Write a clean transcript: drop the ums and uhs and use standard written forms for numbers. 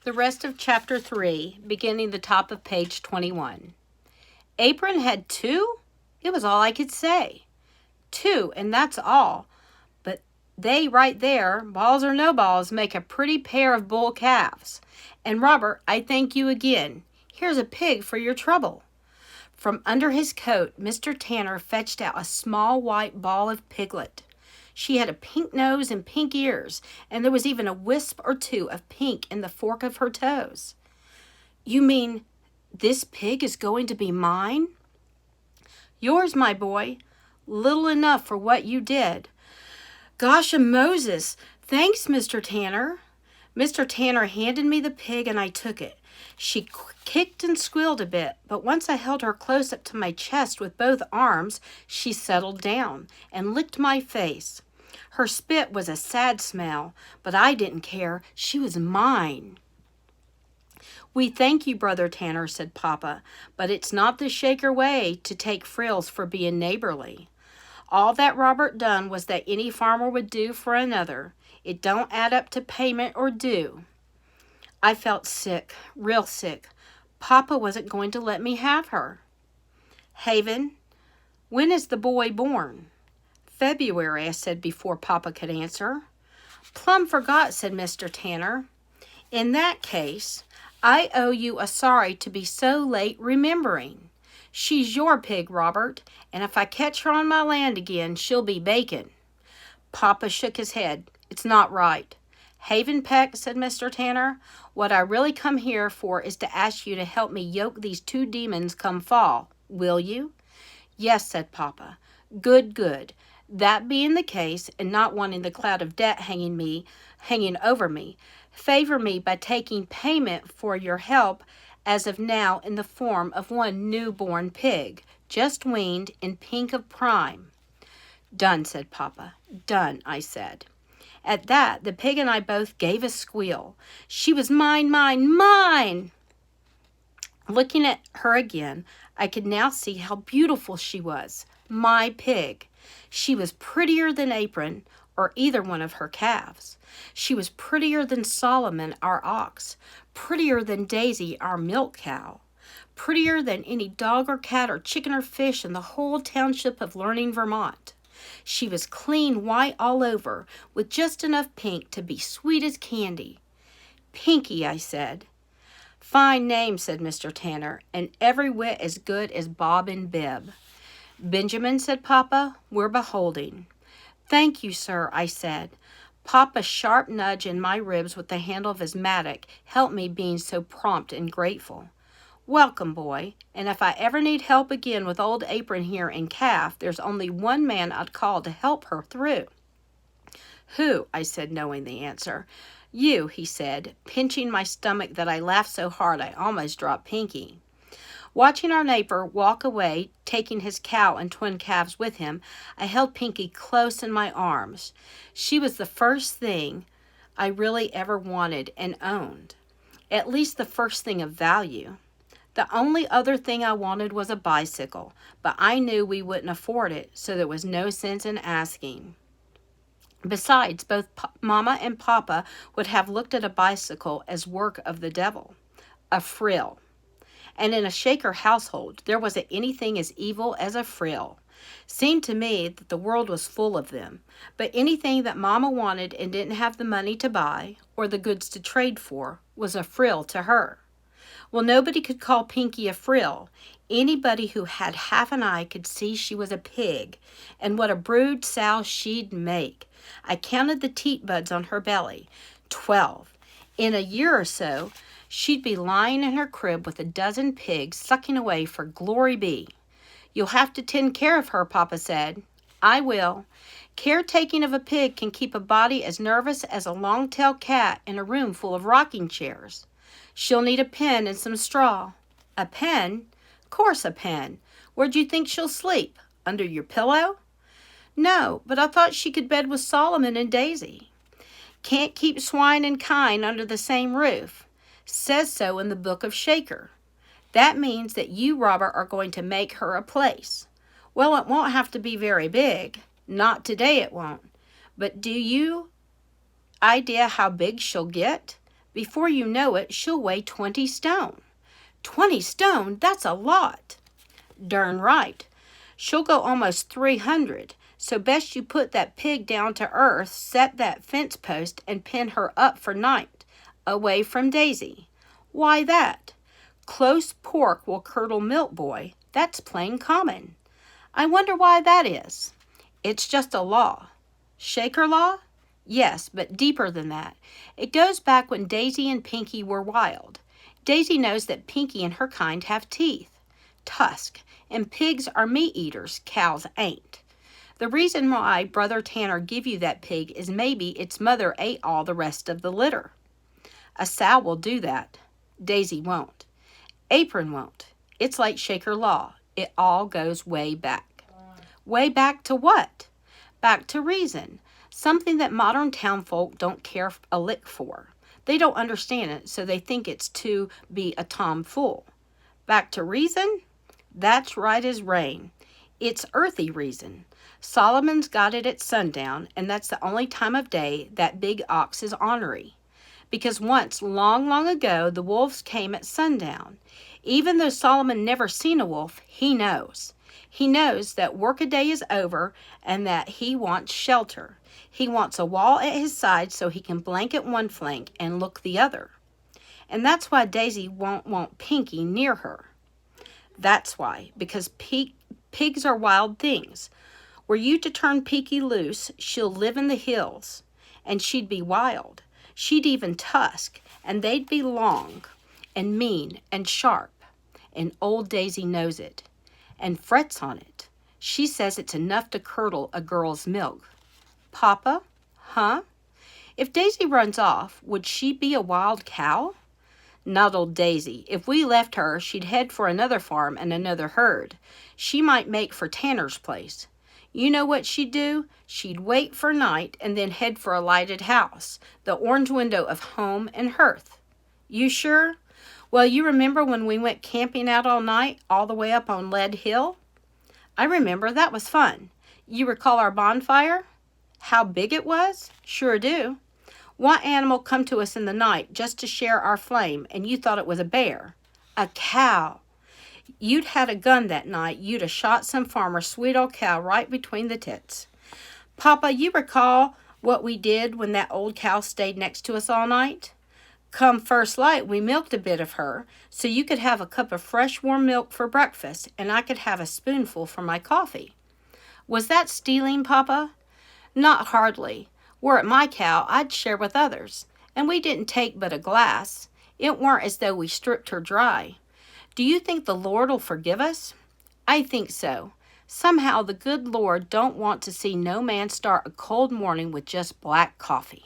The rest of chapter 3, beginning the top of page 21. Apron had 2? It was all I could say. 2, and that's all. But they right there, balls or no balls, make a pretty pair of bull calves. And Robert, I thank you again. Here's a pig for your trouble. From under his coat, Mr. Tanner fetched out a small white ball of Piglet. She had a pink nose and pink ears, and there was even a wisp or two of pink in the fork of her toes. You mean this pig is going to be mine? Yours, my boy. Little enough for what you did. Gosh o' Moses, thanks, Mr. Tanner. Mr. Tanner handed me the pig and I took it. She kicked and squealed a bit, but once I held her close up to my chest with both arms, she settled down and licked my face. Her spit was a sad smell, but I didn't care. She was mine. We thank you, Brother Tanner, said Papa, but it's not the Shaker way to take frills for being neighborly. All that Robert done was that any farmer would do for another. It don't add up to payment or due. I felt sick, real sick. Papa wasn't going to let me have her. Haven, when is the boy born? February, I said before Papa could answer. Plumb forgot, said Mr. Tanner. In that case, I owe you a sorry to be so late remembering. She's your pig, Robert, and if I catch her on my land again, she'll be bacon. Papa shook his head. It's not right. Haven Peck, said Mr. Tanner, what I really come here for is to ask you to help me yoke these 2 demons come fall. Will you? Yes, said Papa. Good, good. That being the case, and not wanting the cloud of debt hanging over me, favor me by taking payment for your help as of now in the form of 1 newborn pig, just weaned in pink of prime. Done, said Papa. Done, I said. At that, the pig and I both gave a squeal. She was mine, mine, mine! Looking at her again, I could now see how beautiful she was. My pig. She was prettier than Apron, or either one of her calves. She was prettier than Solomon, our ox, prettier than Daisy, our milk cow, prettier than any dog or cat or chicken or fish in the whole township of Learning, Vermont. She was clean white all over, with just enough pink to be sweet as candy. Pinky, I said. Fine name, said Mr. Tanner, and every whit as good as Bob and Bib. Benjamin, said Papa, we're beholding. Thank you, sir, I said. Papa's sharp nudge in my ribs with the handle of his mattock helped me being so prompt and grateful. Welcome, boy, and if I ever need help again with old Apron here and Calf, there's only one man I'd call to help her through. Who? I said, knowing the answer. You, he said, pinching my stomach that I laughed so hard I almost dropped Pinky. Watching our neighbor walk away, taking his cow and 2 calves with him, I held Pinky close in my arms. She was the first thing I really ever wanted and owned, at least the first thing of value. The only other thing I wanted was a bicycle, but I knew we wouldn't afford it, so there was no sense in asking. Besides, both Mama and Papa would have looked at a bicycle as work of the devil, a frill. And in a Shaker household, there wasn't anything as evil as a frill. Seemed to me that the world was full of them, but anything that Mama wanted and didn't have the money to buy, or the goods to trade for, was a frill to her. Well, nobody could call Pinky a frill. Anybody who had half an eye could see she was a pig, and what a brood sow she'd make. I counted the teat buds on her belly, 12. In a year or so, she'd be lying in her crib with a dozen pigs sucking away for glory be. You'll have to tend care of her, Papa said. I will. Caretaking of a pig can keep a body as nervous as a long-tailed cat in a room full of rocking chairs. She'll need a pen and some straw. A pen? Course a pen. Where'd you think she'll sleep? Under your pillow? No, but I thought she could bed with Solomon and Daisy. Can't keep swine and kine under the same roof. Says so in the book of Shaker. That means that you, Robert, are going to make her a place. Well, it won't have to be very big. Not today it won't. But do you idea how big she'll get? Before you know it, she'll weigh 20 stone. 20 stone? That's a lot. Darn right. She'll go almost 300. So best you put that pig down to earth, set that fence post, and pin her up for night, away from Daisy. Why that? Close pork will curdle milk, boy. That's plain common. I wonder why that is. It's just a law. Shaker law? Yes, but deeper than that. It goes back when Daisy and Pinky were wild. Daisy knows that Pinky and her kind have teeth, tusk, and pigs are meat eaters, cows ain't. The reason why Brother Tanner give you that pig is maybe its mother ate all the rest of the litter. A sow will do that. Daisy won't. Apron won't. It's like Shaker law. It all goes way back. Way back to what? Back to reason. Something that modern townfolk don't care a lick for. They don't understand it, so they think it's to be a tomfool. Back to reason? That's right as rain. It's earthy reason. Solomon's got it at sundown, and that's the only time of day that big ox is ornery. Because once, long, long ago, the wolves came at sundown. Even though Solomon never seen a wolf, he knows. He knows that workaday is over and that he wants shelter. He wants a wall at his side so he can blanket one flank and look the other. And that's why Daisy won't want Pinky near her. That's why, because pigs are wild things. Were you to turn Pinky loose, she'll live in the hills, and she'd be wild. She'd even tusk, and they'd be long and mean and sharp. And old Daisy knows it and frets on it. She says it's enough to curdle a girl's milk. Papa? Huh? If Daisy runs off, would she be a wild cow? Not old Daisy. If we left her, she'd head for another farm and another herd. She might make for Tanner's place. You know what she'd do? She'd wait for night and then head for a lighted house, the orange window of home and hearth. You sure? Well, you remember when we went camping out all night, all the way up on Lead Hill? I remember. That was fun. You recall our bonfire? How big it was? Sure do. What animal come to us in the night just to share our flame, and you thought it was a bear? A cow. You'd had a gun that night. You'd have shot some farmer's sweet old cow right between the tits. Papa, you recall what we did when that old cow stayed next to us all night? Come first light, we milked a bit of her, so you could have a cup of fresh warm milk for breakfast, and I could have a spoonful for my coffee. Was that stealing, Papa? Not hardly. Were it my cow, I'd share with others. And we didn't take but a glass. It weren't as though we stripped her dry. Do you think the Lord'll forgive us? I think so. Somehow the good Lord don't want to see no man start a cold morning with just black coffee.